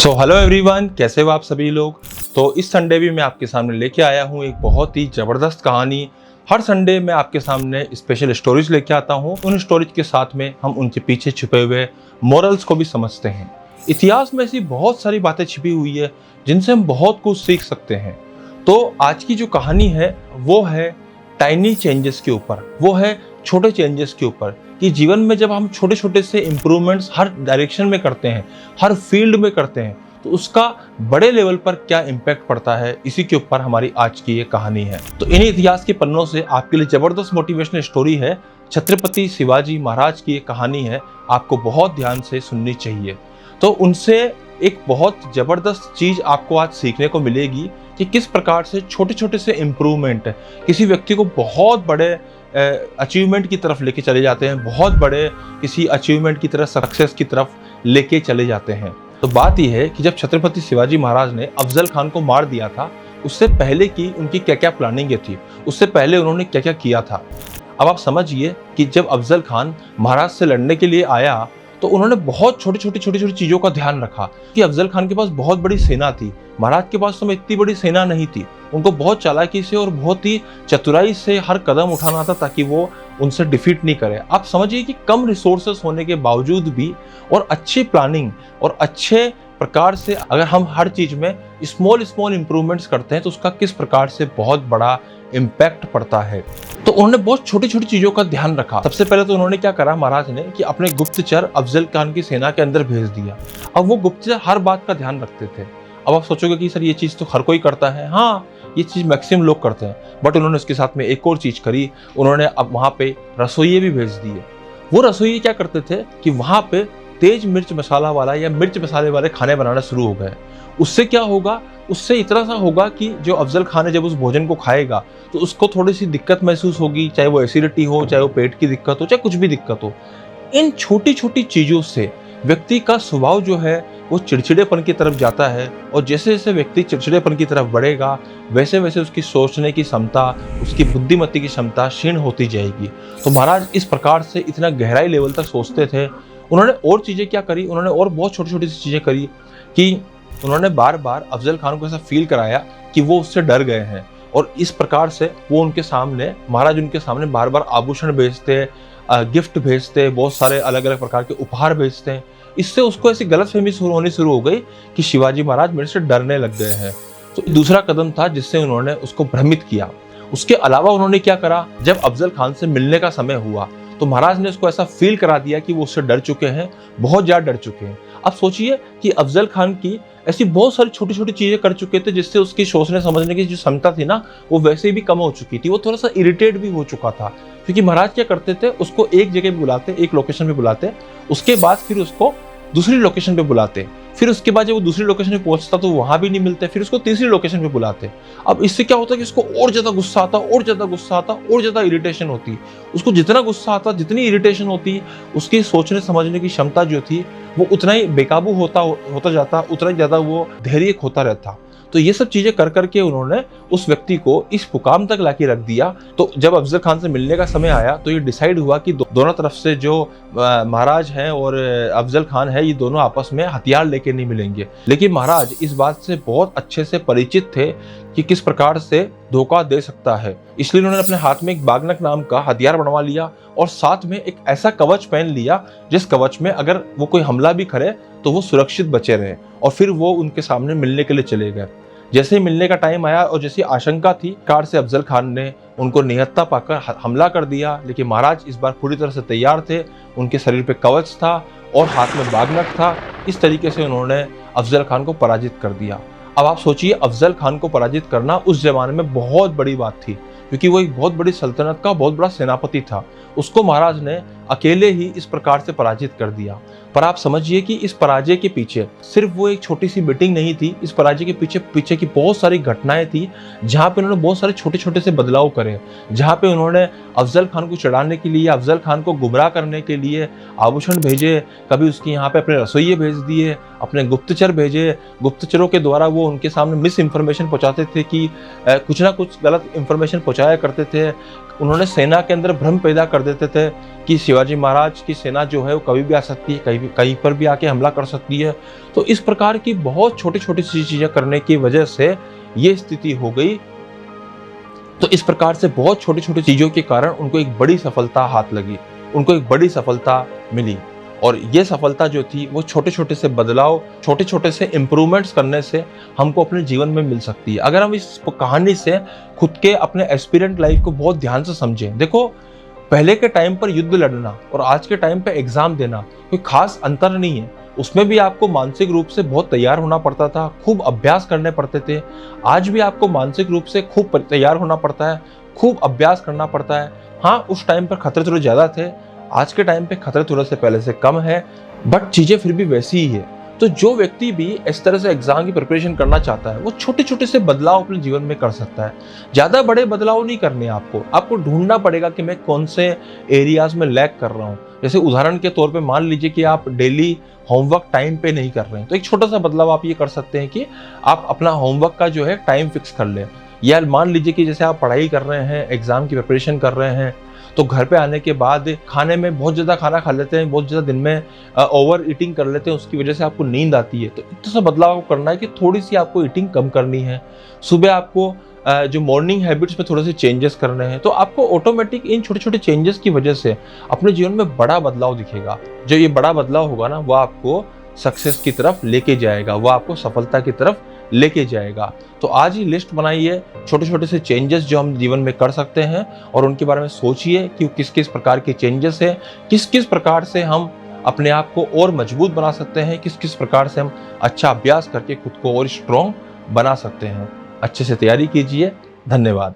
Hello everyone, कैसे हो आप सभी लोग। तो इस संडे भी मैं आपके सामने लेके आया हूँ एक बहुत ही ज़बरदस्त कहानी। हर संडे मैं आपके सामने स्पेशल स्टोरीज लेके आता हूँ। उन स्टोरीज के साथ में हम उनके पीछे छुपे हुए मोरल्स को भी समझते हैं। इतिहास में ऐसी बहुत सारी बातें छिपी हुई है जिनसे हम बहुत कुछ सीख सकते हैं। तो आज की जो कहानी है वो है टाइनी चेंजेस के ऊपर, वो है छोटे चेंजेस के ऊपर, कि जीवन में जब हम छोटे छोटे से इम्प्रूवमेंट्स हर डायरेक्शन में करते हैं, हर फील्ड में करते हैं, तो उसका बड़े लेवल पर क्या इम्पैक्ट पड़ता है। इसी के ऊपर हमारी आज की ये कहानी है। तो इन्हीं इतिहास के पन्नों से आपके लिए जबरदस्त मोटिवेशनल स्टोरी है। छत्रपति शिवाजी महाराज की ये कहानी है, आपको बहुत ध्यान से सुननी चाहिए। तो उनसे एक बहुत जबरदस्त चीज आपको आज सीखने को मिलेगी कि किस प्रकार से छोटे छोटे से इम्प्रूवमेंट किसी व्यक्ति को बहुत बड़े अचीवमेंट की तरफ लेके चले जाते हैं, बहुत बड़े किसी अचीवमेंट की तरफ, सक्सेस की तरफ लेके चले जाते हैं। तो बात यह है कि जब छत्रपति शिवाजी महाराज ने अफजल खान को मार दिया था, उससे पहले की उनकी क्या क्या प्लानिंग थी, उससे पहले उन्होंने क्या क्या किया था। अब आप समझिए कि जब अफजल खान महाराज से लड़ने के लिए आया तो उन्होंने बहुत छोटी छोटी चीजों का ध्यान रखा कि अफजल खान के पास बहुत बड़ी सेना थी, महाराज के पास तो इतनी बड़ी सेना नहीं थी। उनको बहुत चालाकी से और बहुत ही चतुराई से हर कदम उठाना था ताकि वो उनसे डिफीट नहीं करे। आप समझिए कि कम रिसोर्सेस होने के बावजूद भी और अच्छी प्लानिंग और अच्छे प्रकार से अगर हम हर चीज में स्मॉल इंप्रूवमेंट्स करते हैं तो उसका किस प्रकार से बहुत बड़ा इम्पैक्ट पड़ता है। तो उन्होंने बहुत छोटी छोटी चीजों का ध्यान रखा। सबसे पहले तो उन्होंने क्या करा महाराज ने कि अपने गुप्तचर अफजल खान की सेना के अंदर भेज दिया। अब वो गुप्तचर हर बात का ध्यान रखते थे। अब आप सोचोगे कि सर ये चीज तो हर कोई करता है। हाँ, ये चीज मैक्सिमम लोग करते हैं, बट उन्होंने उसके साथ में एक और चीज करी। उन्होंने अब वहां पे रसोइये भी भेज दिए। वो रसोइये क्या करते थे कि वहां पे तेज मिर्च मसाला वाला या मिर्च मसाले वाले खाने बनाना शुरू हो गए। उससे क्या होगा, उससे इतना सा होगा कि जो अफजल खान है जब उस भोजन को खाएगा तो उसको थोड़ी सी दिक्कत महसूस होगी, चाहे वो एसिडिटी हो, चाहे वो पेट की दिक्कत हो, चाहे कुछ भी दिक्कत हो। इन छोटी छोटी चीजों से व्यक्ति का स्वभाव जो है वो चिड़चिड़ेपन की तरफ जाता है, और जैसे जैसे व्यक्ति चिड़चिड़ेपन की तरफ बढ़ेगा वैसे वैसे उसकी सोचने की क्षमता, उसकी बुद्धिमत्ता की क्षमता क्षीण होती जाएगी। तो महाराज इस प्रकार से इतना गहराई लेवल तक सोचते थे। उन्होंने और चीजें क्या करी, उन्होंने और बहुत छोटी छोटी सी चीजें करी कि उन्होंने बार बार अफजल खान को ऐसा फील कराया कि वो उससे डर गए हैं, और इस प्रकार से वो उनके सामने, महाराज उनके सामने बार बार आभूषण भेजते, गिफ्ट भेजते, बहुत सारे अलग अलग प्रकार के उपहार भेजते हैं। इससे उसको ऐसी गलतफहमी होनी शुरू हो गई कि शिवाजी महाराज मेरे से डरने लग गए हैं। तो दूसरा कदम था जिससे उन्होंने उसको भ्रमित किया। उसके अलावा उन्होंने क्या करा, जब अफजल खान से मिलने का समय हुआ तो महाराज ने उसको ऐसा फील करा दिया कि वो उससे डर चुके हैं, बहुत ज्यादा डर चुके हैं। अब सोचिए कि अफजल खान की ऐसी बहुत सारी छोटी छोटी चीजें कर चुके थे जिससे उसकी सोचने समझने की जो क्षमता थी ना, वो वैसे भी कम हो चुकी थी। वो थोड़ा सा इरिटेट भी हो चुका था, क्योंकि महाराज क्या करते थे, उसको एक जगह पे बुलाते, एक लोकेशन पे बुलाते, उसके बाद फिर उसको दूसरी लोकेशन पे बुलाते, फिर उसके बाद जब वो दूसरी लोकेशन पे पहुंचता तो वहां भी नहीं मिलते, फिर उसको तीसरी लोकेशन पे बुलाते। अब इससे क्या होता कि उसको और ज्यादा गुस्सा आता, और ज्यादा गुस्सा आता, और ज्यादा इरिटेशन होती। उसको जितना गुस्सा आता, जितनी इरिटेशन होती, उसकी सोचने समझने की क्षमता जो थी वो उतना ही बेकाबू होता जाता, उतना ही ज्यादा वो धैर्य खोता रहता। तो ये सब चीजें कर करके उन्होंने उस व्यक्ति को इस मुकाम तक लाके रख दिया। तो जब अफजल खान से मिलने का समय आया तो ये डिसाइड हुआ कि दोनों तरफ से जो महाराज हैं और अफजल खान है, ये दोनों आपस में हथियार लेके नहीं मिलेंगे। लेकिन महाराज इस बात से बहुत अच्छे से परिचित थे कि किस प्रकार से धोखा दे सकता है, इसलिए उन्होंने अपने हाथ में एक बागनक नाम का हथियार बनवा लिया, और साथ में एक ऐसा कवच पहन लिया जिस कवच में अगर वो कोई हमला भी करे तो वो सुरक्षित बचे रहे। और फिर वो उनके सामने मिलने के लिए चले गए। जैसे ही मिलने का टाइम आया और जैसी आशंका थी, कार से अफजल खान ने उनको निहत्था पाकर हमला कर दिया। लेकिन महाराज इस बार पूरी तरह से तैयार थे, उनके शरीर पे कवच था और हाथ में बागनक था। इस तरीके से उन्होंने अफजल खान को पराजित कर दिया। अब आप सोचिए, अफजल खान को पराजित करना उस जमाने में बहुत बड़ी बात थी, क्योंकि वो एक बहुत बड़ी सल्तनत का बहुत बड़ा सेनापति था। उसको महाराज ने अकेले ही इस प्रकार से पराजित कर दिया। पर आप समझिए कि इस पराजय के पीछे सिर्फ वो एक छोटी सी मीटिंग नहीं थी, इस पराजय के पीछे की बहुत सारी घटनाएं थी, जहां पे उन्होंने बहुत सारे छोटे छोटे से बदलाव करे, जहां पे उन्होंने अफजल खान को चढ़ाने के लिए, अफजल खान को गुमराह करने के लिए आभूषण भेजे, कभी उसके यहाँ पे अपने रसोइये भेज दिए, अपने गुप्तचर भेजे। गुप्तचरों के द्वारा वो उनके सामने मिस इन्फॉर्मेशन पहुंचाते थे कि कुछ ना कुछ गलत इन्फॉर्मेशन पहुंचाया करते थे। उन्होंने सेना के अंदर भ्रम पैदा कर देते थे कि शिवाजी महाराज की सेना जो है वो कभी भी आ सकती है, कहीं पर भी आके हमला कर सकती है। तो इस प्रकार की बहुत छोटी छोटी चीज़ें करने की वजह से ये स्थिति हो गई। तो इस प्रकार से बहुत छोटी छोटी चीज़ों के कारण उनको एक बड़ी सफलता हाथ लगी, उनको एक बड़ी सफलता मिली। और ये सफलता जो थी वो छोटे छोटे से बदलाव, छोटे छोटे से इम्प्रूवमेंट्स करने से हमको अपने जीवन में मिल सकती है। अगर हम इस कहानी से खुद के अपने एस्पिरेंट लाइफ को बहुत ध्यान से समझें, देखो पहले के टाइम पर युद्ध लड़ना और आज के टाइम पे एग्जाम देना कोई खास अंतर नहीं है। उसमें भी आपको मानसिक रूप से बहुत तैयार होना पड़ता था, खूब अभ्यास करने पड़ते थे। आज भी आपको मानसिक रूप से खूब तैयार होना पड़ता है, खूब अभ्यास करना पड़ता है। हाँ, उस टाइम पर खतरे थोड़े ज़्यादा थे, आज के टाइम पे खतरे थोड़े से पहले से कम है, बट चीज़ें फिर भी वैसी ही है। तो जो व्यक्ति भी इस तरह से एग्जाम की प्रिपरेशन करना चाहता है वो छोटे छोटे से बदलाव अपने जीवन में कर सकता है। ज़्यादा बड़े बदलाव नहीं करने आपको ढूंढना पड़ेगा कि मैं कौन से एरियाज में लैग कर रहा हूँ। जैसे उदाहरण के तौर पे मान लीजिए कि आप डेली होमवर्क टाइम पे नहीं कर रहे हैं, तो एक छोटा सा बदलाव आप ये कर सकते हैं कि आप अपना होमवर्क का जो है टाइम फिक्स कर लें। या मान लीजिए कि जैसे आप पढ़ाई कर रहे हैं, एग्जाम की प्रिपरेशन कर रहे हैं, तो घर पे आने के बाद खाने में बहुत ज़्यादा खाना खा लेते हैं, बहुत ज़्यादा दिन में ओवर ईटिंग कर लेते हैं, उसकी वजह से आपको नींद आती है। तो इतना सा बदलाव करना है कि थोड़ी सी आपको ईटिंग कम करनी है। सुबह आपको जो मॉर्निंग हैबिट्स में थोड़े से चेंजेस करने हैं। तो आपको ऑटोमेटिक इन छोटे छोटे चेंजेस की वजह से अपने जीवन में बड़ा बदलाव दिखेगा। जो ये बड़ा बदलाव होगा ना, वो आपको सक्सेस की तरफ लेके जाएगा, वो आपको सफलता की तरफ लेके जाएगा। तो आज ही लिस्ट बनाइए छोटे छोटे से चेंजेस जो हम जीवन में कर सकते हैं और उनके बारे में सोचिए कि किस किस प्रकार के चेंजेस है, किस किस प्रकार से हम अपने आप को और मजबूत बना सकते हैं, किस किस प्रकार से हम अच्छा अभ्यास करके खुद को और स्ट्रॉन्ग बना सकते हैं। अच्छे से तैयारी कीजिए। धन्यवाद।